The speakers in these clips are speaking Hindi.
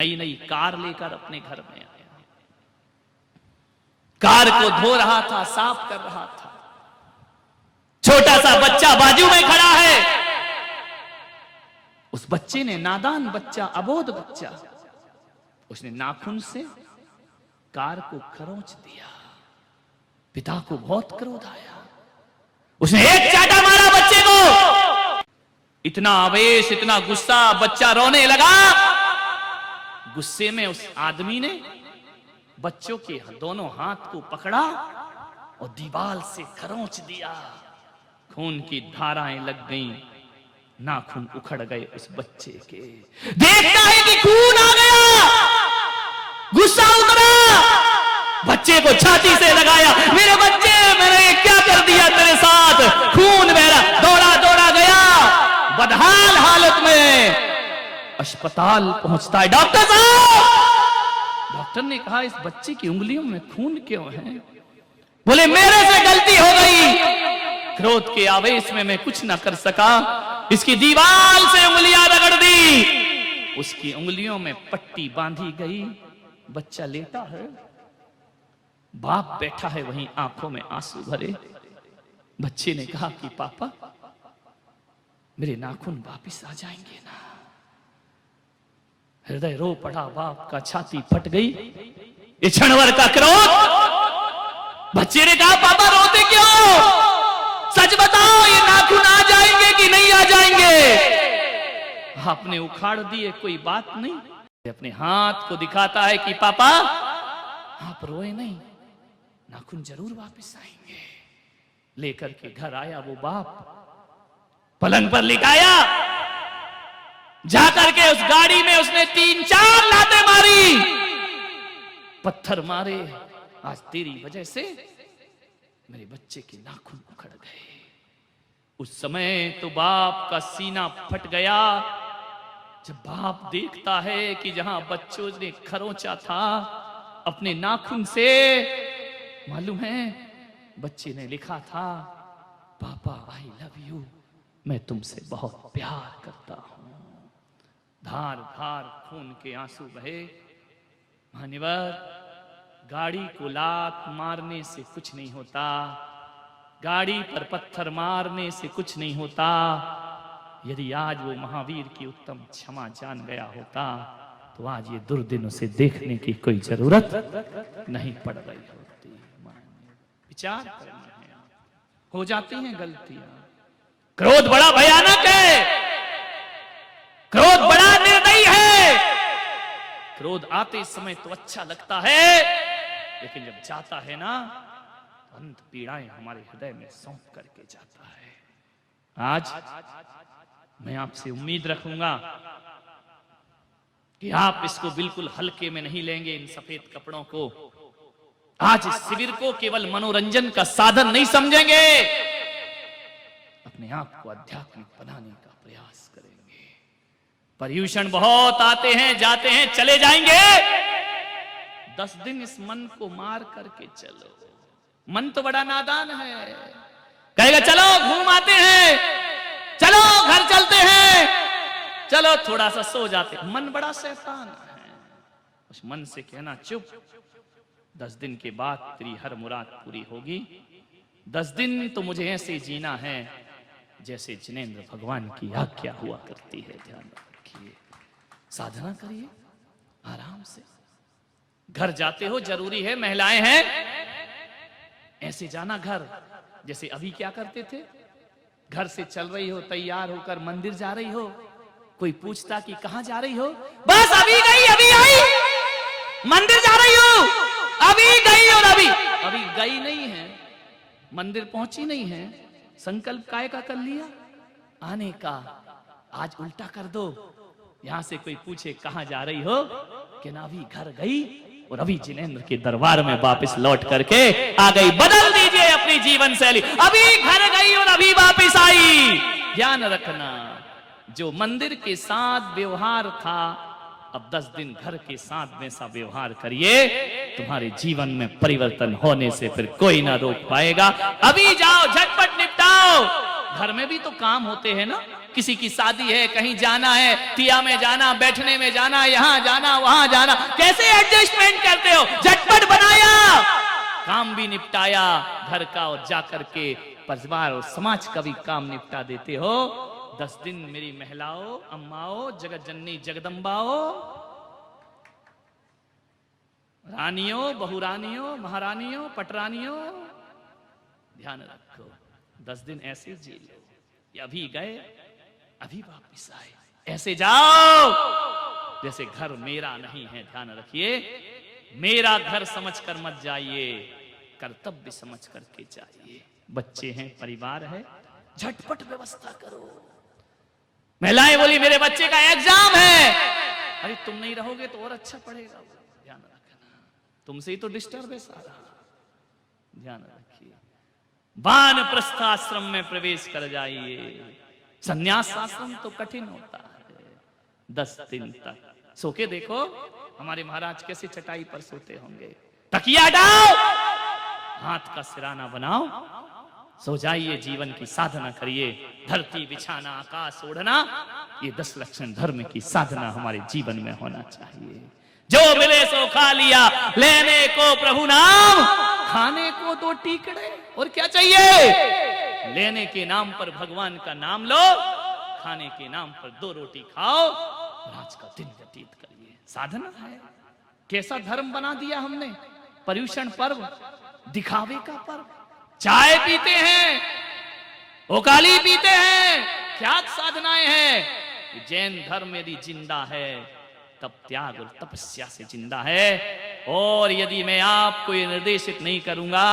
नई नई कार लेकर अपने घर में आया। कार को धो रहा था, साफ कर रहा था। छोटा सा बच्चा बाजू में खड़ा है। उस बच्चे ने, नादान बच्चा, अबोध बच्चा, उसने नाखून से कार को खरोंच दिया। पिता को बहुत क्रोध आया। उसने एक चाटा मारा बच्चे को। इतना आवेश, इतना गुस्सा, बच्चा रोने लगा। गुस्से में उस आदमी ने बच्चों के दोनों हाथ को पकड़ा और दीवार से खरोंच दिया। खून की धाराएं लग गईं, नाखून उखड़ गए उस बच्चे के। देखता है कि खून आ गया, गुस्सा उतरा, बच्चे को छाती से लगाया। मेरे बच्चे, मैंने क्या कर दिया तेरे साथ? खून बह, दौड़ा दौड़ा गया, बदहाल हालत में अस्पताल पहुंचता है। डॉक्टर साहब! डॉक्टर ने कहा, इस बच्चे की उंगलियों में खून क्यों है? बोले, मेरे से गलती हो गई। क्रोध के आवेश में मैं कुछ ना कर सका, इसकी दीवार से उंगलियां रगड़ दी। उसकी उंगलियों में पट्टी बांधी गई। बच्चा लेटा है, बाप बैठा है वहीं, आंखों में आंसू भरे। बच्चे ने कहा कि पापा, मेरे नाखून वापिस आ जाएंगे ना? हृदय रो पड़ा बाप का, छाती फट गई। ये क्षणभर का क्रोध। बच्चे ने कहा, पापा रोते क्यों? सच बताओ, ये नाखून आ जाएंगे कि नहीं आ जाएंगे? आपने उखाड़ दिए, कोई बात नहीं। अपने हाथ को दिखाता है कि पापा आप रोए नहीं, नाखून जरूर वापस आएंगे। लेकर के घर आया वो बाप, पलंग पर लिटाया। जाकर के उस गाड़ी में उसने 3-4 लातें मारी, पत्थर मारे। आज तेरी वजह से मेरे बच्चे के नाखून उखड़ गए। उस समय तो बाप का सीना फट गया जब बाप देखता है कि जहां बच्चों ने खरोंचा था अपने नाखून से, मालूम है बच्चे ने लिखा था, पापा आई लव यू, मैं तुमसे बहुत प्यार करता हूं। धार धार खून के आंसू बहे। मान्यवर, गाड़ी को लात मारने से कुछ नहीं होता, गाड़ी पर पत्थर मारने से कुछ नहीं होता। यदि आज वो महावीर की उत्तम क्षमा जान गया होता तो आज ये दुर्दिन उसे देखने की कोई जरूरत नहीं पड़ रही होती। विचार करना है, हो जाती हैं गलतियां। क्रोध बड़ा भयानक है, क्रोध बड़ा निर्दयी है। क्रोध आते समय तो अच्छा लगता है, लेकिन जब जाता है ना, अंत पीड़ाएं हमारे हृदय में सौंप करके जाता है। आज मैं आपसे उम्मीद रखूंगा कि आप इसको बिल्कुल हल्के में नहीं लेंगे, इन सफेद कपड़ों को। आज इस शिविर को केवल मनोरंजन का साधन नहीं समझेंगे, अपने आप को आध्यात्मिक बनाने का प्रयास करेंगे। पर्यूषण बहुत आते हैं, जाते हैं, चले जाएंगे। 10 दिन इस मन को मार करके चलो। मन तो बड़ा नादान है, कहेगा चलो घूम आते हैं, चलो घर चलते हैं, चलो थोड़ा सा सो जाते हैं। मन बड़ा शैतान है। उस मन से कहना, चुप, 10 दिन के बाद तेरी हर मुराद पूरी होगी। 10 दिन तो मुझे ऐसे जीना है जैसे जिनेंद्र भगवान की आज्ञा हुआ करती है। ध्यान रखिए, साधना करिए आराम से। घर जाते हो, जरूरी है, महिलाएं हैं, ऐसे जाना घर। जैसे अभी क्या करते थे, घर से चल रही हो, तैयार होकर मंदिर जा रही हो, कोई पूछता कि कहां जा रही हो? बस अभी गई, अभी आई, मंदिर जा रही हो, अभी गई। और अभी गई नहीं है, मंदिर पहुंची नहीं है, संकल्प काय का कर लिया आने का। आज उल्टा कर दो, यहां से कोई पूछे कहां जा रही हो, कि ना अभी घर गई और अभी जिनेंद्र के दरबार में वापस लौट करके आ गई। बदल दीजिए अपनी जीवन शैली। अभी घर गई और अभी वापस आई। ध्यान रखना, जो मंदिर के साथ व्यवहार था, अब 10 दिन घर के साथ वैसा व्यवहार करिए। तुम्हारे जीवन में परिवर्तन होने से फिर कोई ना रोक पाएगा। अभी जाओ, झटपट निपटाओ। घर में भी तो काम होते हैं ना, किसी की शादी है, कहीं जाना है, तिया में जाना, बैठने में जाना, यहां जाना, वहां जाना, कैसे एडजस्टमेंट करते हो? झटपट बनाया, काम भी निपटाया घर का, और जाकर के परिवार और समाज का भी काम निपटा देते हो। 10 दिन मेरी महिलाओं, अम्माओं, जगत जननी जगदम्बाओं, रानियों, बहुरानियों, महारानियों, पटरानियों, ध्यान रखो, 10 दिन ऐसे जी लो। ये अभी गए, अभी वापिस आए, ऐसे जाओ जैसे घर मेरा नहीं है। ध्यान रखिए, मेरा घर समझकर मत जाइए, कर्तव्य समझ करके जाइए। बच्चे हैं, परिवार है, झटपट व्यवस्था करो। महिलाएं बोली मेरे बच्चे का एग्जाम है। अरे तुम नहीं रहोगे तो और अच्छा पढ़ेगा, ध्यान रखना, तुमसे ही तो डिस्टर्बेंस आ रहा, ध्यान रखिए। वानप्रस्थ आश्रम में प्रवेश कर जाइए। संन्यास आश्रम तो कठिन होता है। 10 दिन तक सो के देखो हमारे महाराज कैसे चटाई पर सोते होंगे। तकिया हटाओ, हाथ का सिराना बनाओ, सो जाइए, जीवन की साधना करिए। धरती बिछाना, आकाश ओढ़ना, ये 10 लक्षण धर्म की साधना हमारे जीवन में होना चाहिए। जो मिले सो खा लिया, लेने को प्रभु नाम, खाने को 2 टीकड़े, और क्या चाहिए? लेने के नाम पर भगवान का नाम लो, खाने के नाम पर 2 रोटी खाओ, आज का दिन व्यतीत करिए। साधना है। कैसा धर्म बना दिया हमने? पर्यूषण पर्व, दिखावे का पर्व। चाय पीते हैं, ओकाली पीते हैं, क्या साधनाएं हैं? जैन धर्म यदि जिंदा है तब त्याग और तपस्या से जिंदा है। और यदि मैं आपको ये निर्देशित नहीं करूंगा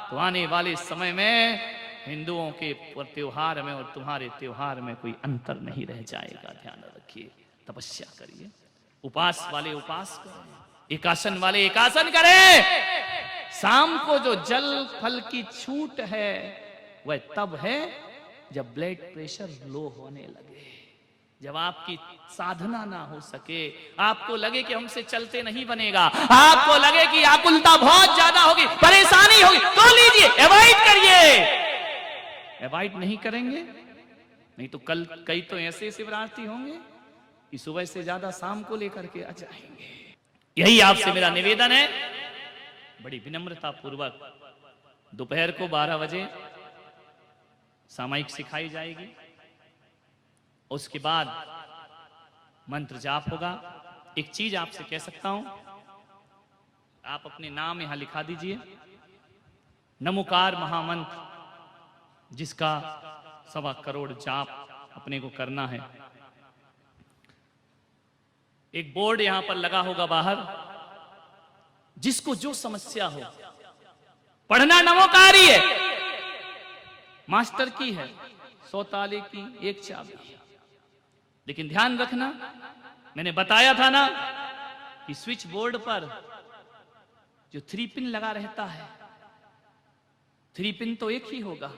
तो आने वाले समय में हिंदुओं के त्योहार में और तुम्हारे त्योहार में कोई अंतर नहीं रह जाएगा। ध्यान रखिए, तपस्या करिए, उपास वाले उपास करें, एकासन वाले एकासन करें। शाम को जो जल फल की छूट है वह तब है जब ब्लड प्रेशर लो होने लगे, जब आपकी साधना ना हो सके, आपको लगे कि हमसे चलते नहीं बनेगा, आपको लगे कि आकुलता बहुत ज्यादा होगी, परेशानी होगी, तो लीजिए, अवॉइड करिए। अवॉइड नहीं करेंगे नहीं तो कल कई तो ऐसे शिवरात्रि होंगे कि सुबह से ज्यादा शाम को लेकर के आ जाएंगे। यही आपसे मेरा निवेदन है, बड़ी विनम्रता पूर्वक दोपहर को 12 बजे सामायिक सिखाई जाएगी। उसके बाद मंत्र जाप होगा। एक चीज आपसे कह सकता हूं, आप अपने नाम यहां लिखा दीजिए। नमोकार महामंत्र जिसका 1.25 करोड़ जाप अपने को करना है। एक बोर्ड यहां पर लगा होगा बाहर, जिसको जो समस्या हो, पढ़ना नमोकार ही है, मास्टर की है, 100 ताले की 1 चाबी। लेकिन ध्यान रखना, मैंने बताया था ना कि स्विच बोर्ड पर जो 3 पिन लगा रहता है, 3 पिन तो एक ही होगा,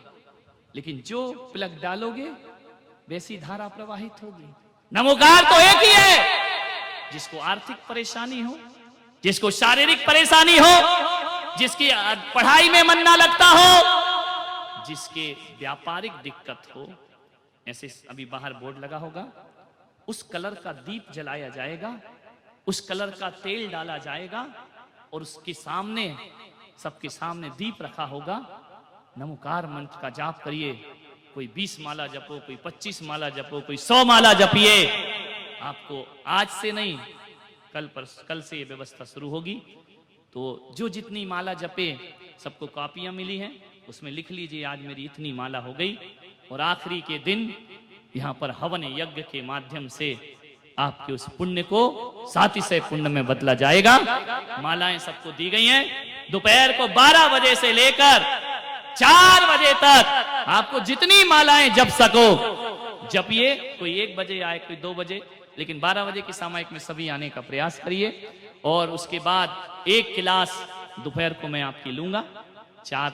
लेकिन जो प्लग डालोगे वैसी धारा प्रवाहित होगी। नमोकार तो एक ही है। जिसको आर्थिक परेशानी हो, जिसको शारीरिक परेशानी हो, जिसकी पढ़ाई में मन ना लगता हो, जिसके व्यापारिक दिक्कत हो, ऐसे अभी बाहर बोर्ड लगा होगा, उस कलर का दीप जलाया जाएगा, उस कलर का तेल डाला जाएगा और उसके सामने, सबके सामने दीप रखा होगा। नमोकार मंत्र का जाप करिए। कोई 20 माला जपो, कोई 25 माला जपो, कोई 100 माला जपिए। आपको आज से नहीं, कल से ये व्यवस्था शुरू होगी। तो जो जितनी माला जपे, सबको कॉपियां मिली हैं, उसमें लिख लीजिए आज मेरी इतनी माला हो गई। और आखिरी के दिन यहाँ पर हवन यज्ञ के माध्यम से आपके उस पुण्य को 700 पुण्य में बदला जाएगा। मालाएं सबको दी गई हैं। दोपहर को 12 बजे से लेकर 4 बजे तक आपको जितनी मालाएं जप सको जपिए। कोई 1 बजे आए, कोई 2 बजे, लेकिन 12 बजे की सामायिक में सभी आने का प्रयास करिए। और उसके बाद 1 क्लास दोपहर को मैं आपकी लूंगा 4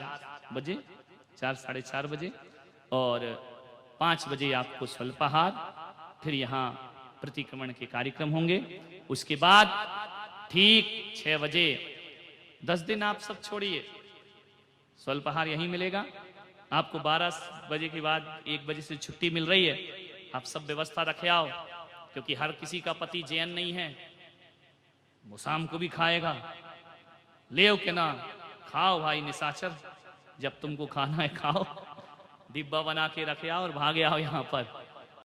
बजे, 4 साढ़े 4 बजे, और 5 बजे आपको स्वल्पाहार, फिर यहाँ प्रतिक्रमण के कार्यक्रम होंगे। उसके बाद ठीक 6 बजे, 10 दिन आप सब छोड़िए, स्वल्पाहार यहीं मिलेगा आपको। 12 बजे के बाद 1 बजे से छुट्टी मिल रही है, आप सब व्यवस्था रखे आओ, क्योंकि हर किसी का पति जैन नहीं है, वो शाम को भी खाएगा। ले आओ के ना, खाओ भाई निशाचर, जब तुमको खाना है खाओ, डिब्बा बना के रखे आओ और भागे आओ यहाँ पर।